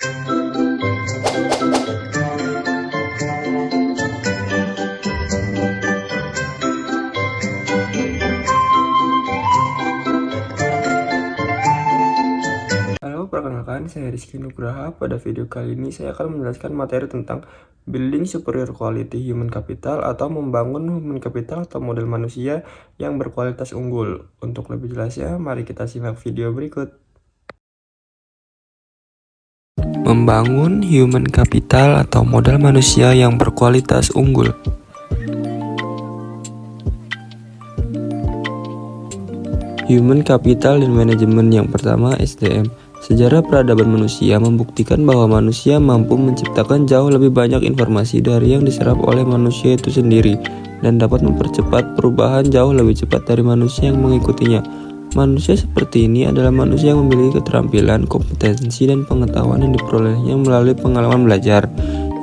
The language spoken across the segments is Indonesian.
Halo, perkenalkan saya Rizky Nugraha. Pada video kali ini saya akan menjelaskan materi tentang Building Superior Quality Human Capital atau membangun human capital atau model manusia yang berkualitas unggul. Untuk lebih jelasnya, mari kita simak video berikut. Membangun human capital atau modal manusia yang berkualitas unggul. Human capital dan manajemen. Yang pertama, SDM. Sejarah peradaban manusia membuktikan bahwa manusia mampu menciptakan jauh lebih banyak informasi dari yang diserap oleh manusia itu sendiri dan dapat mempercepat perubahan jauh lebih cepat dari manusia yang mengikutinya. Manusia seperti ini adalah manusia yang memiliki keterampilan, kompetensi, dan pengetahuan yang diperolehnya melalui pengalaman belajar.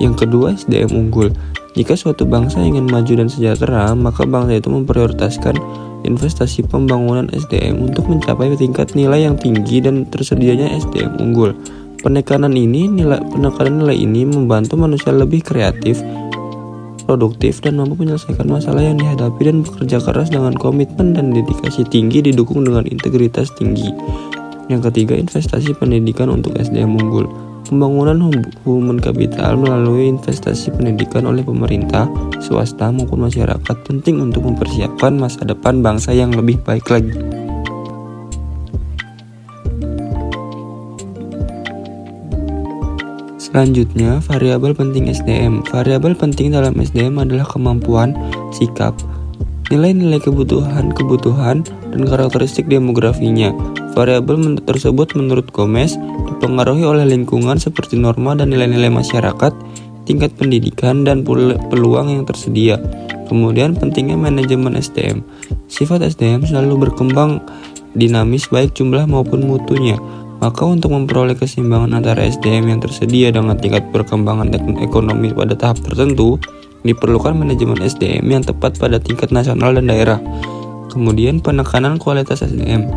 Yang kedua, SDM unggul. Jika suatu bangsa ingin maju dan sejahtera, maka bangsa itu memprioritaskan investasi pembangunan SDM untuk mencapai tingkat nilai yang tinggi dan tersedianya SDM unggul. Penekanan nilai ini membantu manusia lebih kreatif, produktif, dan mampu menyelesaikan masalah yang dihadapi dan bekerja keras dengan komitmen dan dedikasi tinggi didukung dengan integritas tinggi. Yang ketiga, investasi pendidikan untuk SDM unggul. Pembangunan human capital melalui investasi pendidikan oleh pemerintah, swasta, maupun masyarakat penting untuk mempersiapkan masa depan bangsa yang lebih baik lagi. Selanjutnya, variabel penting SDM. Variabel penting dalam SDM adalah kemampuan, sikap, nilai-nilai kebutuhan, dan karakteristik demografinya. Variabel tersebut menurut Gomez dipengaruhi oleh lingkungan seperti norma dan nilai-nilai masyarakat, tingkat pendidikan, dan peluang yang tersedia. Kemudian pentingnya manajemen SDM. Sifat SDM selalu berkembang dinamis baik jumlah maupun mutunya. Maka untuk memperoleh keseimbangan antara SDM yang tersedia dengan tingkat perkembangan ekonomi pada tahap tertentu, diperlukan manajemen SDM yang tepat pada tingkat nasional dan daerah. Kemudian penekanan kualitas SDM.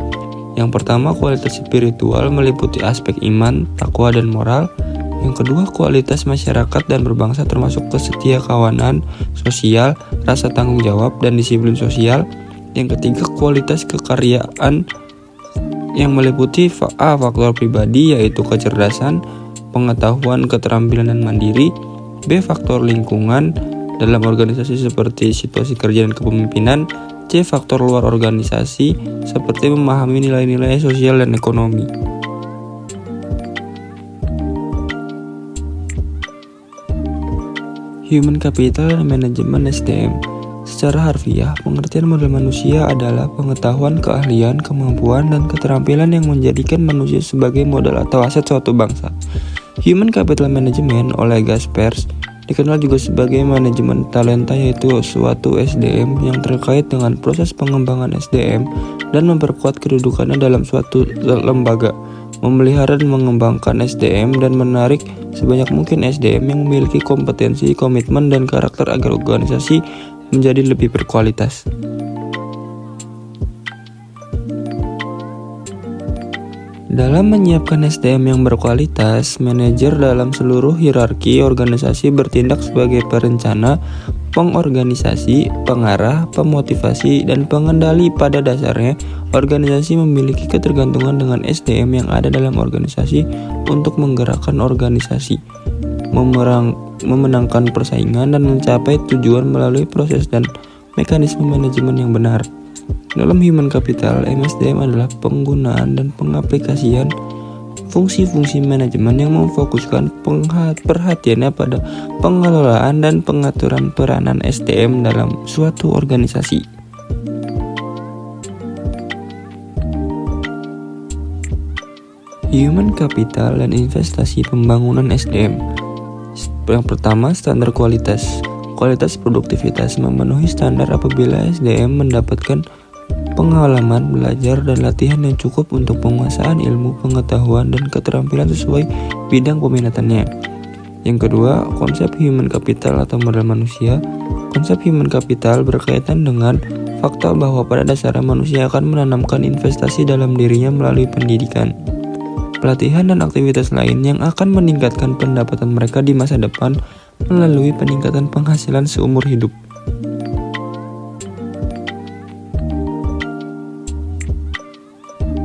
Yang pertama, kualitas spiritual meliputi aspek iman, takwa, dan moral. Yang kedua, kualitas masyarakat dan berbangsa termasuk kesetiakawanan sosial, rasa tanggung jawab, dan disiplin sosial. Yang ketiga, kualitas kekaryaan yang meliputi faktor pribadi yaitu kecerdasan, pengetahuan, keterampilan, dan mandiri. B. Faktor lingkungan dalam organisasi seperti situasi kerja dan kepemimpinan. C. Faktor luar organisasi seperti memahami nilai-nilai sosial dan ekonomi. Human capital dan manajemen SDM. Secara harfiah, pengertian model manusia adalah pengetahuan, keahlian, kemampuan, dan keterampilan yang menjadikan manusia sebagai modal atau aset suatu bangsa. Human capital management oleh Gaspers dikenal juga sebagai manajemen talenta, yaitu suatu SDM yang terkait dengan proses pengembangan SDM dan memperkuat kedudukannya dalam suatu lembaga, memelihara dan mengembangkan SDM, dan menarik sebanyak mungkin SDM yang memiliki kompetensi, komitmen, dan karakter agar organisasi menjadi lebih berkualitas. Dalam menyiapkan SDM yang berkualitas, manajer dalam seluruh hierarki organisasi bertindak sebagai perencana, pengorganisasi, pengarah, pemotivasi, dan pengendali. Pada dasarnya, organisasi memiliki ketergantungan dengan SDM yang ada dalam organisasi untuk menggerakkan organisasi, memenangkan persaingan, dan mencapai tujuan melalui proses dan mekanisme manajemen yang benar. Dalam human capital, MSDM adalah penggunaan dan pengaplikasian fungsi-fungsi manajemen yang memfokuskan perhatiannya pada pengelolaan dan pengaturan peranan SDM dalam suatu organisasi. Human capital dan investasi pembangunan SDM. Yang pertama, standar kualitas. Kualitas produktivitas memenuhi standar apabila SDM mendapatkan pengalaman, belajar, dan latihan yang cukup untuk penguasaan ilmu, pengetahuan, dan keterampilan sesuai bidang peminatannya. Yang kedua, konsep human capital atau modal manusia. Konsep human capital berkaitan dengan fakta bahwa pada dasarnya manusia akan menanamkan investasi dalam dirinya melalui pendidikan, pelatihan dan aktivitas lain yang akan meningkatkan pendapatan mereka di masa depan melalui peningkatan penghasilan seumur hidup.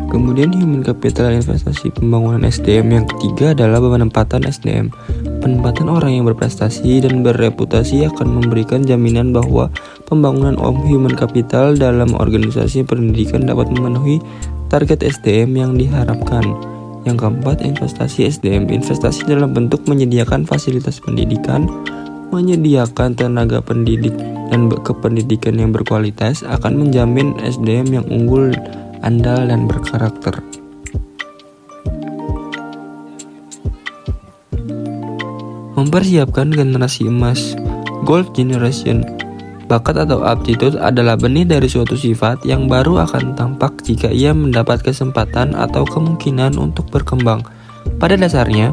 Kemudian human capital investasi pembangunan SDM yang ketiga adalah penempatan SDM. Penempatan orang yang berprestasi dan bereputasi akan memberikan jaminan bahwa pembangunan human capital dalam organisasi pendidikan dapat memenuhi target SDM yang diharapkan. Yang keempat, investasi SDM. Investasi dalam bentuk menyediakan fasilitas pendidikan, menyediakan tenaga pendidik dan kependidikan yang berkualitas akan menjamin SDM yang unggul, andal, dan berkarakter. Mempersiapkan generasi emas, Gold Generation. Bakat atau aptitude adalah benih dari suatu sifat yang baru akan tampak jika ia mendapat kesempatan atau kemungkinan untuk berkembang. Pada dasarnya,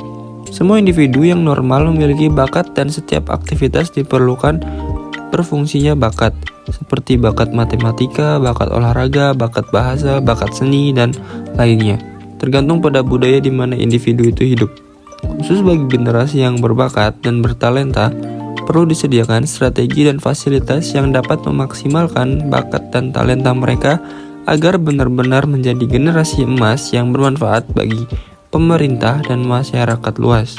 semua individu yang normal memiliki bakat dan setiap aktivitas diperlukan berfungsinya bakat, seperti bakat matematika, bakat olahraga, bakat bahasa, bakat seni, dan lainnya, tergantung pada budaya di mana individu itu hidup. Khusus bagi generasi yang berbakat dan bertalenta, perlu disediakan strategi dan fasilitas yang dapat memaksimalkan bakat dan talenta mereka agar benar-benar menjadi generasi emas yang bermanfaat bagi pemerintah dan masyarakat luas,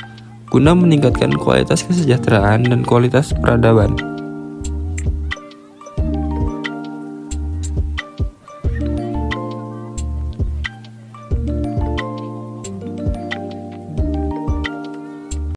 guna meningkatkan kualitas kesejahteraan dan kualitas peradaban.